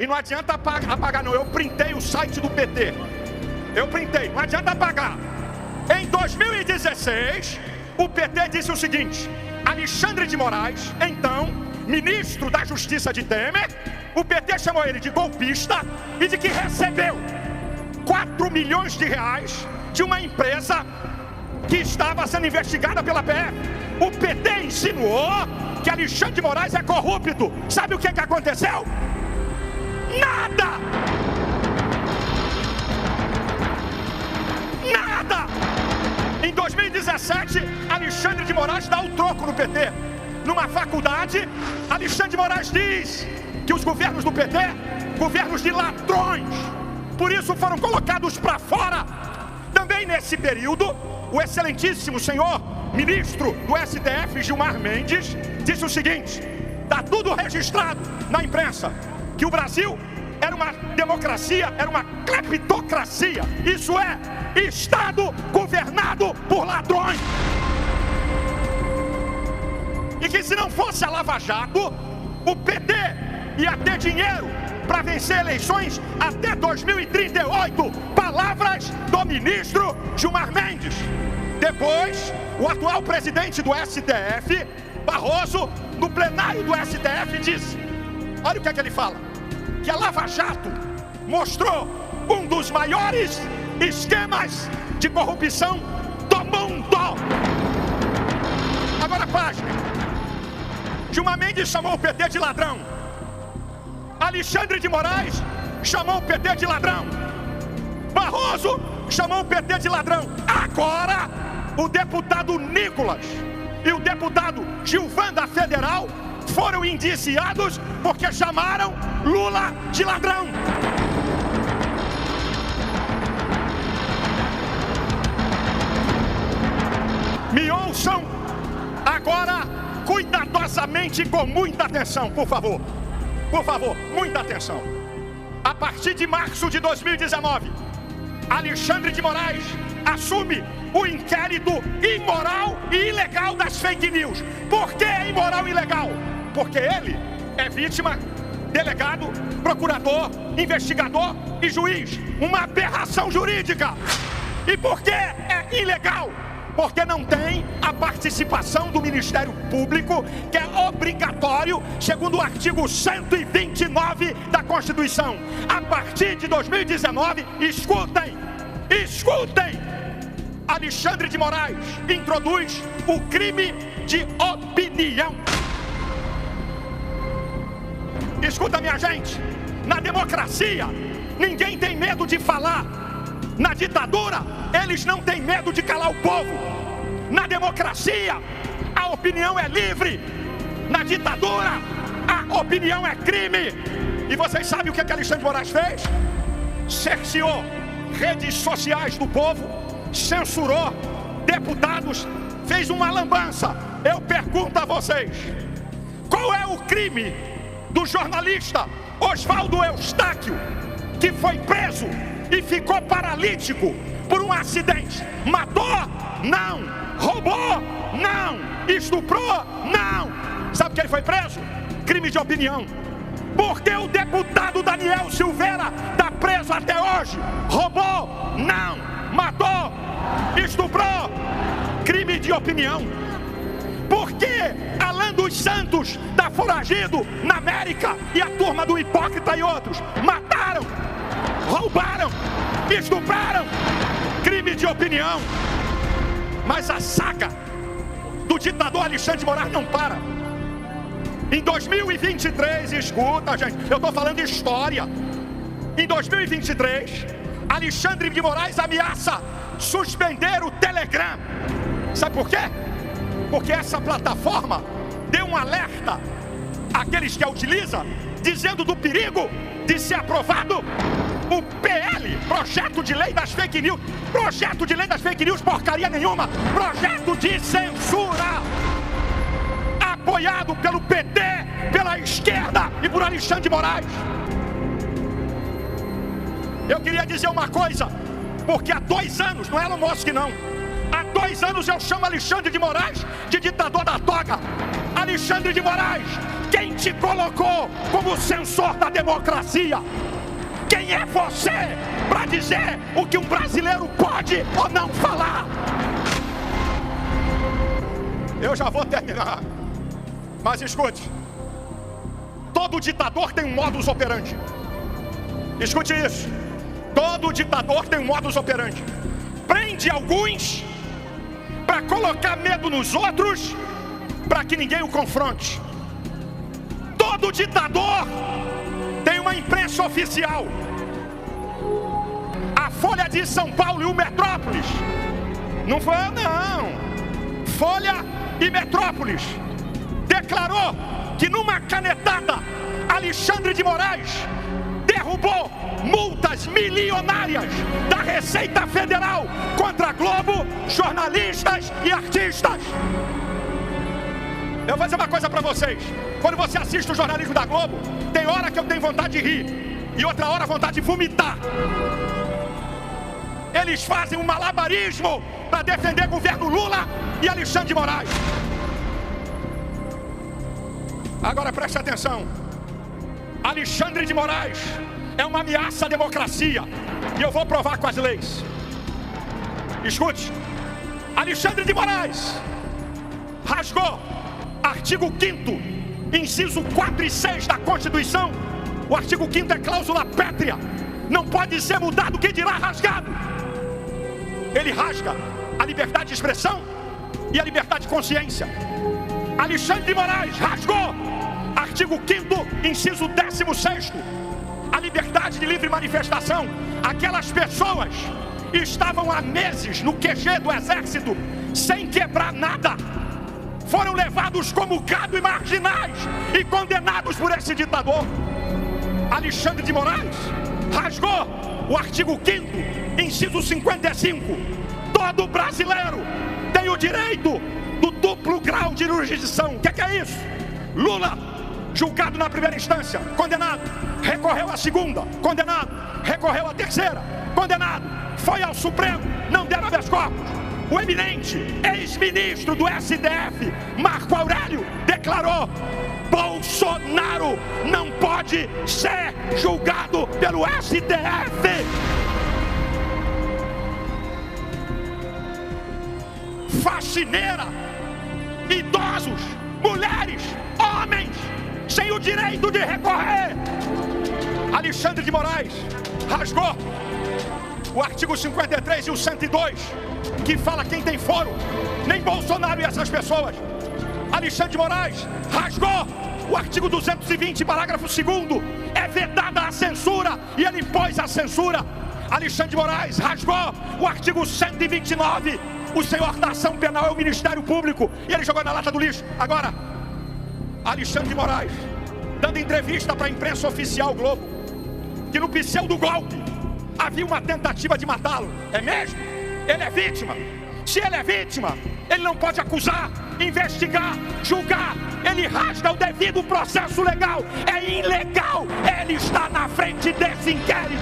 E não adianta apagar não, eu printei o site do PT. Eu printei, não adianta apagar. Em 2016, o PT disse o seguinte: Alexandre de Moraes, então ministro da Justiça de Temer, o PT chamou ele de golpista e de que recebeu 4 milhões de reais de uma empresa que estava sendo investigada pela PF. O PT insinuou que Alexandre de Moraes é corrupto. Sabe o que aconteceu? Nada! Nada! Em 2017, Alexandre de Moraes dá o troco no PT. Numa faculdade, Alexandre de Moraes diz que os governos do PT, governos de ladrões, por isso foram colocados para fora. Também nesse período, o excelentíssimo senhor ministro do STF, Gilmar Mendes, disse o seguinte: está tudo registrado na imprensa, que o Brasil era uma democracia, era uma cleptocracia. Isso é, Estado governado por ladrões. E que se não fosse a Lava Jato, o PT ia ter dinheiro para vencer eleições até 2038. Palavras do ministro Gilmar Mendes. Depois, o atual presidente do STF, Barroso, no plenário do STF, disse: olha o que é que ele fala, que a Lava Jato mostrou um dos maiores esquemas de corrupção do mundo. Agora, página. Gilmar Mendes chamou o PT de ladrão. Alexandre de Moraes chamou o PT de ladrão. Barroso chamou o PT de ladrão. Agora, o deputado Nicolas e o deputado Gilvan da Federal foram indiciados porque chamaram Lula de ladrão. Me ouçam agora cuidadosamente, com muita atenção, por favor. Por favor, muita atenção. A partir de março de 2019, Alexandre de Moraes assume o inquérito imoral e ilegal das fake news. Por que é imoral e ilegal? Porque ele é vítima, delegado, procurador, investigador e juiz. Uma aberração jurídica. E por que é ilegal? Porque não tem a participação do Ministério Público, que é obrigatório, segundo o artigo 129 da Constituição. A partir de 2019, escutem, Alexandre de Moraes introduz o crime de opinião. Escuta, minha gente, na democracia, ninguém tem medo de falar. Na ditadura, eles não têm medo de calar o povo. Na democracia, a opinião é livre. Na ditadura, a opinião é crime. E vocês sabem o que Alexandre de Moraes fez? Cerceou redes sociais do povo, censurou deputados, fez uma lambança. Eu pergunto a vocês: qual é o crime do jornalista Oswaldo Eustáquio, que foi preso e ficou paralítico por um acidente? Matou? Não. Roubou? Não. Estuprou? Não. Sabe por que ele foi preso? Crime de opinião. Porque o deputado Daniel Silveira está preso até hoje? Roubou? Não. Matou? Estuprou? Crime de opinião. Por que Alan dos Santos está foragido na América e a turma do Hipócrita e outros mataram, roubaram, estupraram? Crime de opinião. Mas a saga do ditador Alexandre de Moraes não para. Em 2023, escuta, gente, eu estou falando de história. Em 2023, Alexandre de Moraes ameaça suspender o Telegram. Sabe por quê? Porque essa plataforma deu um alerta àqueles que a utilizam, dizendo do perigo de ser aprovado o PL, projeto de lei das fake news. Projeto de lei das fake news, porcaria nenhuma. Projeto de censura, apoiado pelo PT, pela esquerda e por Alexandre de Moraes. Eu queria dizer uma coisa, porque há 2 anos, não é Elon Musk não, há 2 anos eu chamo Alexandre de Moraes de ditador da toga. Alexandre de Moraes Quem te colocou como censor da democracia? Quem é você para dizer o que um brasileiro pode ou não falar? Eu já vou terminar, mas escute, todo ditador tem um modus operandi. Escute isso, todo ditador tem um modus operandi. Prende alguns para colocar medo nos outros, para que ninguém o confronte. Todo ditador tem uma imprensa oficial. A Folha de São Paulo e o Metrópolis. Não foi não. Folha e Metrópolis declarou que numa canetada Alexandre de Moraes derrubou multas milionárias da Receita Federal contra a Globo, jornalistas e artistas. Eu vou dizer uma coisa para vocês. Quando você assiste o jornalismo da Globo, tem hora que eu tenho vontade de rir e outra hora vontade de vomitar. Eles fazem um malabarismo para defender o governo Lula e Alexandre de Moraes. Agora preste atenção. Alexandre de Moraes é uma ameaça à democracia e eu vou provar com as leis. Escute, Alexandre de Moraes rasgou artigo 5º, inciso 4 e 6 da Constituição. O artigo 5º é cláusula pétrea, não pode ser mudado, quem dirá rasgado. Ele rasga a liberdade de expressão e a liberdade de consciência. Alexandre de Moraes rasgou artigo 5º, inciso 16º, a liberdade de livre manifestação. Aquelas pessoas estavam há meses no QG do Exército sem quebrar nada, foram levados como gado e marginais e condenados por esse ditador. Alexandre de Moraes rasgou o artigo 5º, inciso 55. Todo brasileiro tem o direito do duplo grau de jurisdição. O que é isso? Lula, julgado na primeira instância, condenado, recorreu à segunda, condenado, recorreu à terceira, condenado, foi ao Supremo, não deram habeas corpus. O eminente ex-ministro do STF, Marco Aurélio, declarou: Bolsonaro não pode ser julgado pelo STF. Faxineira, idosos, mulheres, homens, sem o direito de recorrer. Alexandre de Moraes rasgou o artigo 53 e o 102, que fala quem tem foro, nem Bolsonaro e essas pessoas. Alexandre de Moraes rasgou o artigo 220, parágrafo 2º, é vedada a censura, e ele impôs a censura. Alexandre de Moraes rasgou o artigo 129, o senhor da ação penal é o Ministério Público, e ele jogou na lata do lixo. Agora, Alexandre de Moraes, dando entrevista para a imprensa oficial Globo, que no pseudo-golpe havia uma tentativa de matá-lo. É mesmo? Ele é vítima. Se ele é vítima, ele não pode acusar, investigar, julgar. Ele rasga o devido processo legal. É ilegal ele está na frente desse inquérito.